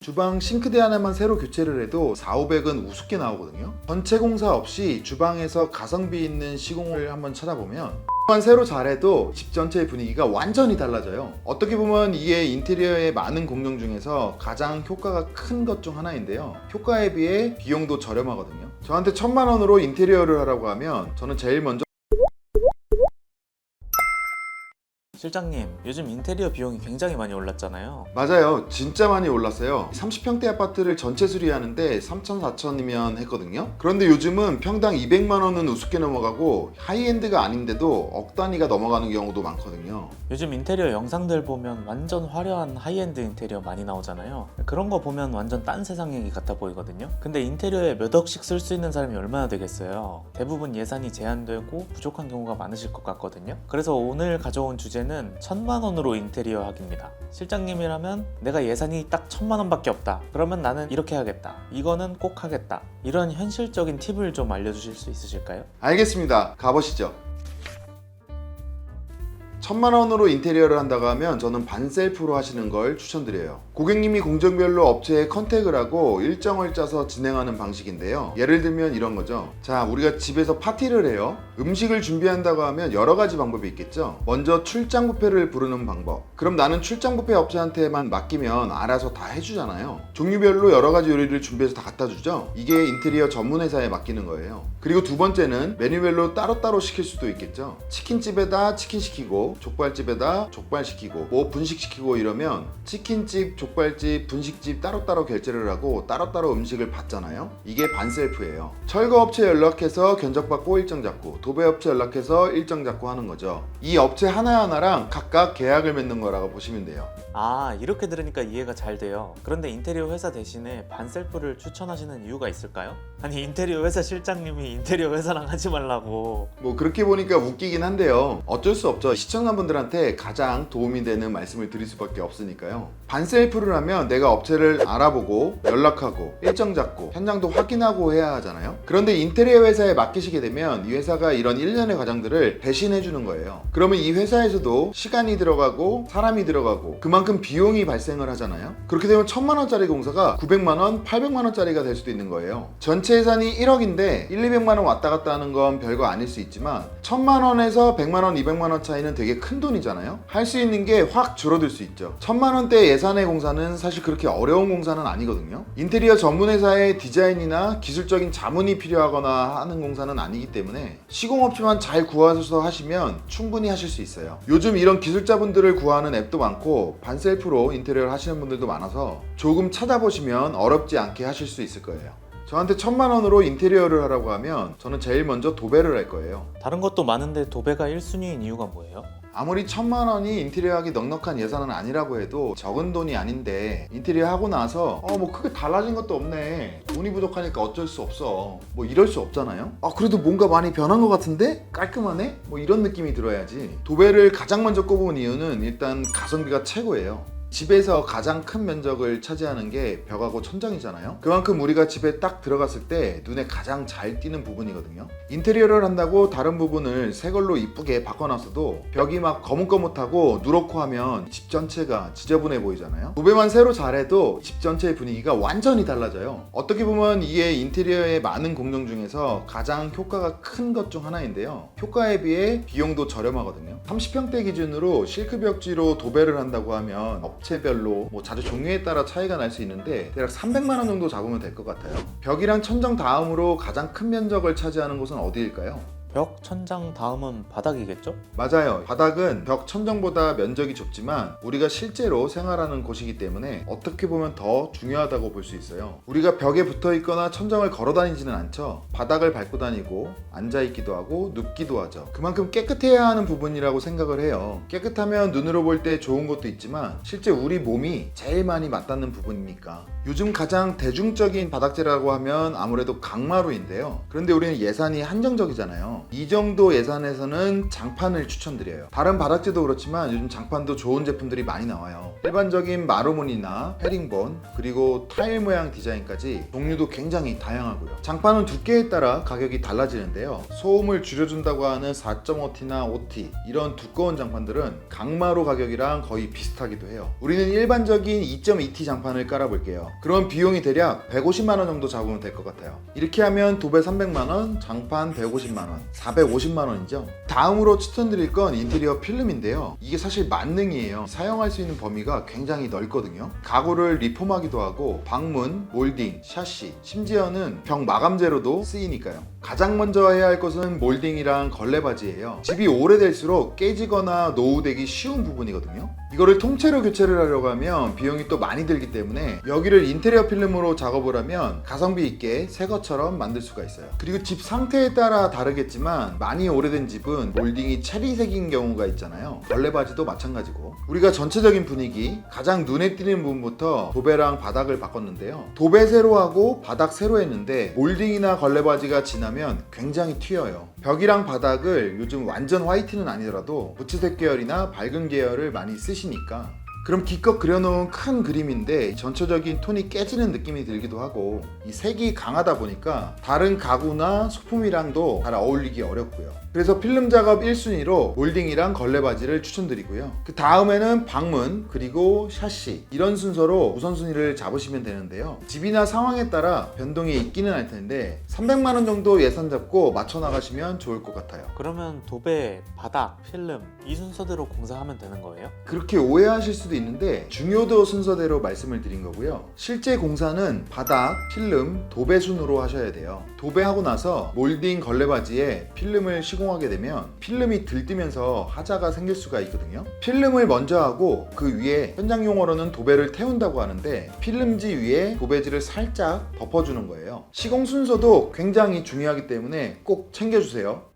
주방 싱크대 하나만 새로 교체를 해도 4,500은 우습게 나오거든요. 전체 공사 없이 주방에서 가성비 있는 시공을 한번 찾아보면 만 새로 잘해도 집 전체의 분위기가 완전히 달라져요. 어떻게 보면 이게 인테리어의 많은 공정 중에서 가장 효과가 큰 것 중 하나인데요. 효과에 비해 비용도 저렴하거든요. 저한테 1,000만 원으로 인테리어를 하라고 하면 저는 제일 먼저 실장님, 요즘 인테리어 비용이 굉장히 많이 올랐잖아요. 맞아요. 진짜 많이 올랐어요. 30평대 아파트를 전체 수리하는데 3천, 4천이면 했거든요. 그런데 요즘은 평당 200만 원은 우습게 넘어가고 하이엔드가 아닌데도 억 단위가 넘어가는 경우도 많거든요. 요즘 인테리어 영상들 보면 완전 화려한 하이엔드 인테리어 많이 나오잖아요. 그런 거 보면 완전 딴 세상 얘기 같아 보이거든요. 근데 인테리어에 몇 억씩 쓸 수 있는 사람이 얼마나 되겠어요. 대부분 예산이 제한되고 부족한 경우가 많으실 것 같거든요. 그래서 오늘 가져온 주제는 1,000만 원으로 인테리어 하기입니다. 실장님이라면 내가 예산이 딱 1,000만 원밖에 없다. 그러면 나는 이렇게 하겠다. 이거는 꼭 하겠다. 이런 현실적인 팁을 좀 알려주실 수 있으실까요? 알겠습니다. 가보시죠. 1,000만 원으로 인테리어를 한다고 하면 저는 반셀프로 하시는 걸 추천드려요. 고객님이 공정별로 업체에 컨택을 하고 일정을 짜서 진행하는 방식인데요. 예를 들면 이런 거죠. 자, 우리가 집에서 파티를 해요. 음식을 준비한다고 하면 여러 가지 방법이 있겠죠. 먼저 출장 뷔페를 부르는 방법. 그럼 나는 출장 뷔페 업체한테만 맡기면 알아서 다 해주잖아요. 종류별로 여러 가지 요리를 준비해서 다 갖다 주죠. 이게 인테리어 전문 회사에 맡기는 거예요. 그리고 두 번째는 메뉴별로 따로따로 시킬 수도 있겠죠. 치킨집에다 치킨 시키고 족발집에다 족발 시키고 뭐 분식 시키고 이러면 치킨집, 족발집, 분식집 따로따로 결제를 하고 따로따로 음식을 받잖아요. 이게 반셀프예요. 철거업체 연락해서 견적받고 일정 잡고, 도배업체 연락해서 일정 잡고 하는 거죠. 이 업체 하나하나랑 각각 계약을 맺는 거라고 보시면 돼요. 아, 이렇게 들으니까 이해가 잘 돼요. 그런데 인테리어 회사 대신에 반셀프를 추천하시는 이유가 있을까요? 아니, 인테리어 회사 실장님이 인테리어 회사랑 하지 말라고. 뭐 그렇게 보니까 웃기긴 한데요. 어쩔 수 없죠. 시청자분들한테 가장 도움이 되는 말씀을 드릴 수밖에 없으니까요. 반셀프를 하면 내가 업체를 알아보고 연락하고 일정 잡고 현장도 확인하고 해야 하잖아요. 그런데 인테리어 회사에 맡기시게 되면 이 회사가 이런 일련의 과정들을 대신해 주는 거예요. 그러면 이 회사에서도 시간이 들어가고 사람이 들어가고 그만큼 비용이 발생을 하잖아요. 그렇게 되면 1,000만 원짜리 공사가 900만 원, 800만 원짜리가 될 수도 있는 거예요. 전체 예산이 1억인데 1, 200만 원 왔다 갔다 하는 건 별거 아닐 수 있지만 1,000만 원에서 100만 원, 200만 원 차이는 되게 큰 돈이잖아요. 할 수 있는 게 확 줄어들 수 있죠. 1,000만 원대 예산의 공사는 사실 그렇게 어려운 공사는 아니거든요. 인테리어 전문 회사의 디자인이나 기술적인 자문이 필요하거나 하는 공사는 아니기 때문에 시공업체만 잘 구하셔서 하시면 충분히 하실 수 있어요. 요즘 이런 기술자분들을 구하는 앱도 많고 반셀프로 인테리어를 하시는 분들도 많아서 조금 찾아보시면 어렵지 않게 하실 수 있을 거예요. 저한테 1,000만 원으로 인테리어를 하라고 하면 저는 제일 먼저 도배를 할 거예요. 다른 것도 많은데 도배가 1순위인 이유가 뭐예요? 아무리 1,000만 원이 인테리어 하기 넉넉한 예산은 아니라고 해도 적은 돈이 아닌데 인테리어 하고 나서 뭐 크게 달라진 것도 없네, 돈이 부족하니까 어쩔 수 없어, 뭐 이럴 수 없잖아요. 그래도 뭔가 많이 변한 것 같은데? 깔끔하네? 뭐 이런 느낌이 들어야지. 도배를 가장 먼저 꼽은 이유는 일단 가성비가 최고예요. 집에서 가장 큰 면적을 차지하는 게 벽하고 천장이잖아요. 그만큼 우리가 집에 딱 들어갔을 때 눈에 가장 잘 띄는 부분이거든요. 인테리어를 한다고 다른 부분을 새 걸로 이쁘게 바꿔놨어도 벽이 막 거뭇거뭇하고 누렇고 하면 집 전체가 지저분해 보이잖아요. 도배만 새로 잘해도 집 전체의 분위기가 완전히 달라져요. 어떻게 보면 이게 인테리어의 많은 공정 중에서 가장 효과가 큰 것 중 하나인데요. 효과에 비해 비용도 저렴하거든요. 30평대 기준으로 실크 벽지로 도배를 한다고 하면 업체별로 뭐 자재 종류에 따라 차이가 날 수 있는데 대략 300만 원 정도 잡으면 될 것 같아요. 벽이랑 천정 다음으로 가장 큰 면적을 차지하는 곳은 어디일까요? 벽, 천장 다음은 바닥이겠죠? 맞아요. 바닥은 벽 천정보다 면적이 좁지만 우리가 실제로 생활하는 곳이기 때문에 어떻게 보면 더 중요하다고 볼 수 있어요. 우리가 벽에 붙어 있거나 천정을 걸어 다니지는 않죠. 바닥을 밟고 다니고 앉아 있기도 하고 눕기도 하죠. 그만큼 깨끗해야 하는 부분이라고 생각을 해요. 깨끗하면 눈으로 볼 때 좋은 것도 있지만 실제 우리 몸이 제일 많이 맞닿는 부분이니까. 요즘 가장 대중적인 바닥재라고 하면 아무래도 강마루인데요. 그런데 우리는 예산이 한정적이잖아요. 있거든요. 이 정도 예산에서는 장판을 추천드려요. 다른 바닥재도 그렇지만 요즘 장판도 좋은 제품들이 많이 나와요. 일반적인 마루무늬나 헤링본, 그리고 타일 모양 디자인까지 종류도 굉장히 다양하고요. 장판은 두께에 따라 가격이 달라지는데요. 소음을 줄여준다고 하는 4.5T나 5T 이런 두꺼운 장판들은 강마루 가격이랑 거의 비슷하기도 해요. 우리는 일반적인 2.2T 장판을 깔아볼게요. 그럼 비용이 대략 150만원 정도 잡으면 될 것 같아요. 이렇게 하면 도배 300만원, 장판 150만원, 450만원이죠. 다음으로 추천드릴 건 인테리어 필름인데요. 이게 사실 만능이에요. 사용할 수 있는 범위가 굉장히 넓거든요. 가구를 리폼하기도 하고 방문, 몰딩, 샤시, 심지어는 벽 마감재로도 쓰이니까요. 가장 먼저 해야 할 것은 몰딩이랑 걸레바지예요. 집이 오래될수록 깨지거나 노후되기 쉬운 부분이거든요. 이거를 통째로 교체를 하려고 하면 비용이 또 많이 들기 때문에 여기를 인테리어 필름으로 작업을 하면 가성비 있게 새 것처럼 만들 수가 있어요. 그리고 집 상태에 따라 다르겠지만 많이 오래된 집은 몰딩이 체리색인 경우가 있잖아요. 걸레바지도 마찬가지고. 우리가 전체적인 분위기, 가장 눈에 띄는 부분부터 도배랑 바닥을 바꿨는데요. 도배 새로 하고 바닥 새로 했는데 몰딩이나 걸레바지가 지나면 굉장히 튀어요. 벽이랑 바닥을 요즘 완전 화이트는 아니더라도 무채색 계열이나 밝은 계열을 많이 쓰시니까 그럼 기껏 그려놓은 큰 그림인데 전체적인 톤이 깨지는 느낌이 들기도 하고 이 색이 강하다 보니까 다른 가구나 소품이랑도 잘 어울리기 어렵고요. 그래서 필름 작업 1순위로 몰딩이랑 걸레바지를 추천드리고요. 그 다음에는 방문, 그리고 샤시 이런 순서로 우선순위를 잡으시면 되는데요. 집이나 상황에 따라 변동이 있기는 할 텐데 300만원 정도 예산 잡고 맞춰 나가시면 좋을 것 같아요. 그러면 도배, 바닥, 필름 이 순서대로 공사하면 되는 거예요? 그렇게 오해하실 수도 있는데 중요도 순서대로 말씀을 드린 거고요. 실제 공사는 바닥, 필름, 도배 순으로 하셔야 돼요. 도배하고 나서 몰딩 걸레바지에 필름을 시공하게 되면 필름이 들뜨면서 하자가 생길 수가 있거든요. 필름을 먼저 하고 그 위에 현장 용어로는 도배를 태운다고 하는데 필름지 위에 도배지를 살짝 덮어주는 거예요. 시공 순서도 굉장히 중요하기 때문에 꼭 챙겨주세요.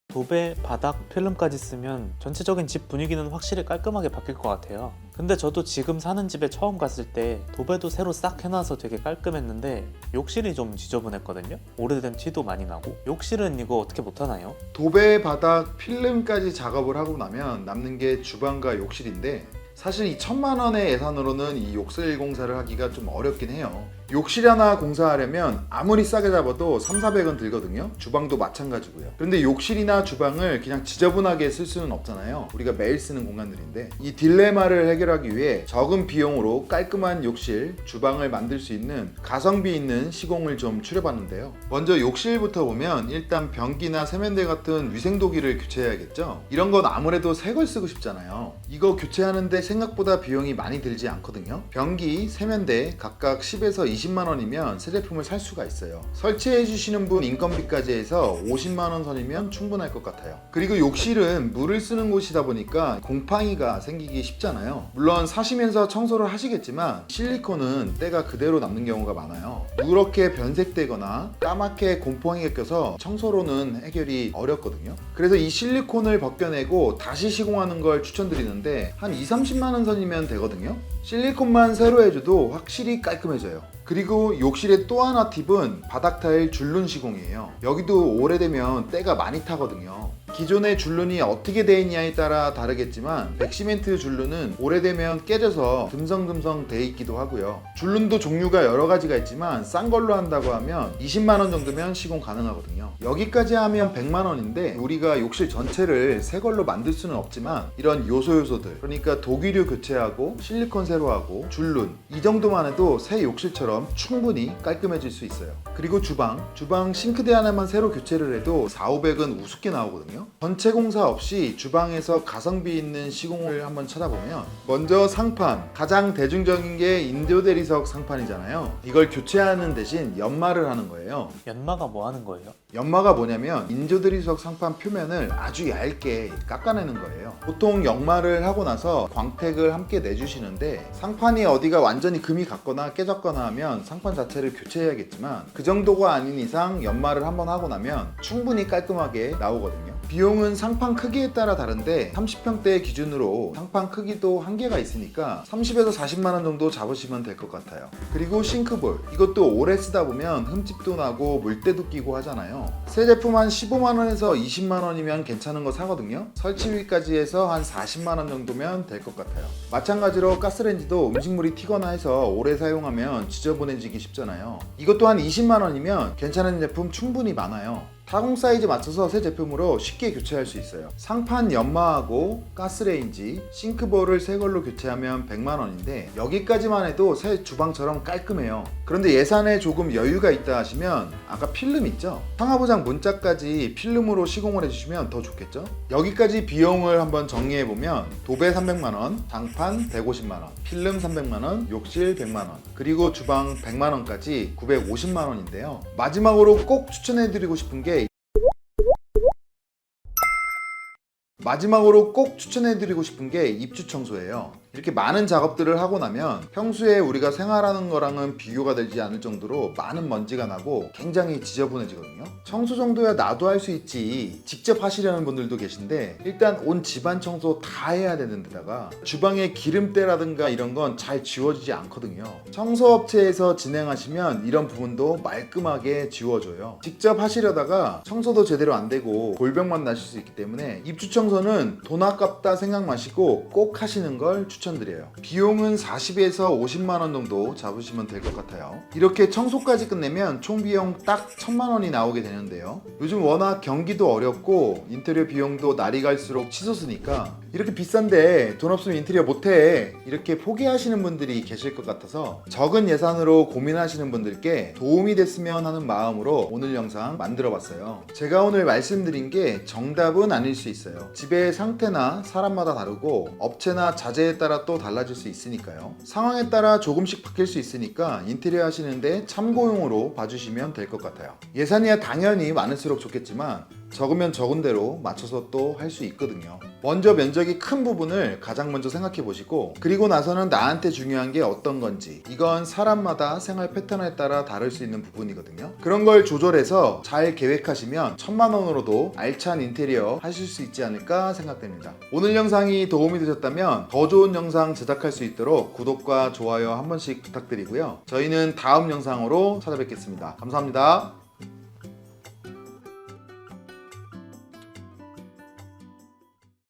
도배, 바닥, 필름까지 쓰면 전체적인 집 분위기는 확실히 깔끔하게 바뀔 것 같아요. 근데 저도 지금 사는 집에 처음 갔을 때 도배도 새로 싹 해놔서 되게 깔끔했는데 욕실이 좀 지저분했거든요. 오래된 티도 많이 나고. 욕실은 이거 어떻게 못하나요? 도배, 바닥, 필름까지 작업을 하고 나면 남는 게 주방과 욕실인데 사실 이 1000만원의 예산으로는 이 욕실 공사를 하기가 좀 어렵긴 해요. 욕실 하나 공사하려면 아무리 싸게 잡아도 3,400원 들거든요. 주방도 마찬가지고요. 그런데 욕실이나 주방을 그냥 지저분하게 쓸 수는 없잖아요. 우리가 매일 쓰는 공간들인데 이 딜레마를 해결하기 위해 적은 비용으로 깔끔한 욕실, 주방을 만들 수 있는 가성비 있는 시공을 좀 추려봤는데요. 먼저 욕실부터 보면 일단 변기나 세면대 같은 위생도기를 교체해야겠죠. 이런 건 아무래도 새 걸 쓰고 싶잖아요. 이거 교체하는데 생각보다 비용이 많이 들지 않거든요. 변기, 세면대 각각 10에서 20만원이면 새 제품을 살 수가 있어요. 설치해 주시는 분 인건비까지 해서 50만원 선이면 충분할 것 같아요. 그리고 욕실은 물을 쓰는 곳이다 보니까 곰팡이가 생기기 쉽잖아요. 물론 사시면서 청소를 하시겠지만 실리콘은 때가 그대로 남는 경우가 많아요. 누렇게 변색되거나 까맣게 곰팡이가 껴서 청소로는 해결이 어렵거든요. 그래서 이 실리콘을 벗겨내고 다시 시공하는 걸 추천드리는데 한 20-30만원 선이면 되거든요. 실리콘만 새로 해줘도 확실히 깔끔해져요. 그리고 욕실의 또 하나 팁은 바닥 타일 줄눈 시공이에요. 여기도 오래되면 때가 많이 타거든요. 기존의 줄눈이 어떻게 되어 있냐에 따라 다르겠지만 백시멘트 줄눈은 오래되면 깨져서 듬성듬성 돼 있기도 하고요. 줄눈도 종류가 여러 가지가 있지만 싼 걸로 한다고 하면 20만원 정도면 시공 가능하거든요. 여기까지 하면 100만원인데 우리가 욕실 전체를 새 걸로 만들 수는 없지만 이런 요소들, 그러니까 도기류 교체하고 실리콘 새로 하고 줄눈 이 정도만 해도 새 욕실처럼 충분히 깔끔해질 수 있어요. 그리고 주방 싱크대 하나만 새로 교체를 해도 400-500은 우습게 나오거든요. 전체 공사 없이 주방에서 가성비 있는 시공을 한번 찾아보면 먼저 상판, 가장 대중적인 게 인조 대리석 상판이잖아요. 이걸 교체하는 대신 연마를 하는 거예요. 연마가 뭐 하는 거예요? 연마가 뭐냐면 인조 대리석 상판 표면을 아주 얇게 깎아내는 거예요. 보통 연마를 하고 나서 광택을 함께 내주시는데 상판이 어디가 완전히 금이 갔거나 깨졌거나 하면 상판 자체를 교체해야겠지만 그 정도가 아닌 이상 연마를 한번 하고 나면 충분히 깔끔하게 나오거든요. 비용은 상판 크기에 따라 다른데 30평대 기준으로 상판 크기도 한계가 있으니까 30에서 40만원 정도 잡으시면 될 것 같아요. 그리고 싱크볼, 이것도 오래 쓰다 보면 흠집도 나고 물때도 끼고 하잖아요. 새 제품 한 15만원에서 20만원이면 괜찮은 거 사거든요. 설치비까지 해서 한 40만원 정도면 될 것 같아요. 마찬가지로 가스레인지도 음식물이 튀거나 해서 오래 사용하면 지저분해지기 쉽잖아요. 이것도 한 20만원이면 괜찮은 제품 충분히 많아요. 타공 사이즈 맞춰서 새 제품으로 쉽게 교체할 수 있어요. 상판 연마하고 가스레인지, 싱크볼을 새 걸로 교체하면 100만원인데 여기까지만 해도 새 주방처럼 깔끔해요. 그런데 예산에 조금 여유가 있다 하시면 아까 필름 있죠? 상하부장 문짝까지 필름으로 시공을 해주시면 더 좋겠죠? 여기까지 비용을 한번 정리해보면 도배 300만원, 장판 150만원, 필름 300만원, 욕실 100만원, 그리고 주방 100만원까지 950만원인데요. 마지막으로 꼭 추천해드리고 싶은 게 입주 청소예요. 이렇게 많은 작업들을 하고 나면 평소에 우리가 생활하는 거랑은 비교가 되지 않을 정도로 많은 먼지가 나고 굉장히 지저분해지거든요. 청소 정도야 나도 할 수 있지 직접 하시려는 분들도 계신데 일단 온 집안 청소 다 해야 되는 데다가 주방에 기름때라든가 이런 건 잘 지워지지 않거든요. 청소업체에서 진행하시면 이런 부분도 말끔하게 지워줘요. 직접 하시려다가 청소도 제대로 안 되고 골병만 나실 수 있기 때문에 입주 청소는 돈 아깝다 생각 마시고 꼭 하시는 걸 추천드려요. 비용은 40에서 50만원 정도 잡으시면 될 것 같아요. 이렇게 청소까지 끝내면 총 비용 딱 1000만원이 나오게 되는데요. 요즘 워낙 경기도 어렵고 인테리어 비용도 날이 갈수록 치솟으니까 이렇게 비싼데 돈 없으면 인테리어 못해 이렇게 포기하시는 분들이 계실 것 같아서 적은 예산으로 고민하시는 분들께 도움이 됐으면 하는 마음으로 오늘 영상 만들어 봤어요. 제가 오늘 말씀드린 게 정답은 아닐 수 있어요. 집의 상태나 사람마다 다르고 업체나 자재에 따라 또 달라질 수 있으니까요. 상황에 따라 조금씩 바뀔 수 있으니까 인테리어 하시는데 참고용으로 봐주시면 될 것 같아요. 예산이야 당연히 많을수록 좋겠지만 적으면 적은 대로 맞춰서 또 할 수 있거든요. 먼저 면적이 큰 부분을 가장 먼저 생각해 보시고 그리고 나서는 나한테 중요한 게 어떤 건지, 이건 사람마다 생활 패턴에 따라 다를 수 있는 부분이거든요. 그런 걸 조절해서 잘 계획하시면 1000만원으로도 알찬 인테리어 하실 수 있지 않을까 생각됩니다. 오늘 영상이 도움이 되셨다면 더 좋은 영상 제작할 수 있도록 구독과 좋아요 한 번씩 부탁드리고요. 저희는 다음 영상으로 찾아뵙겠습니다. 감사합니다.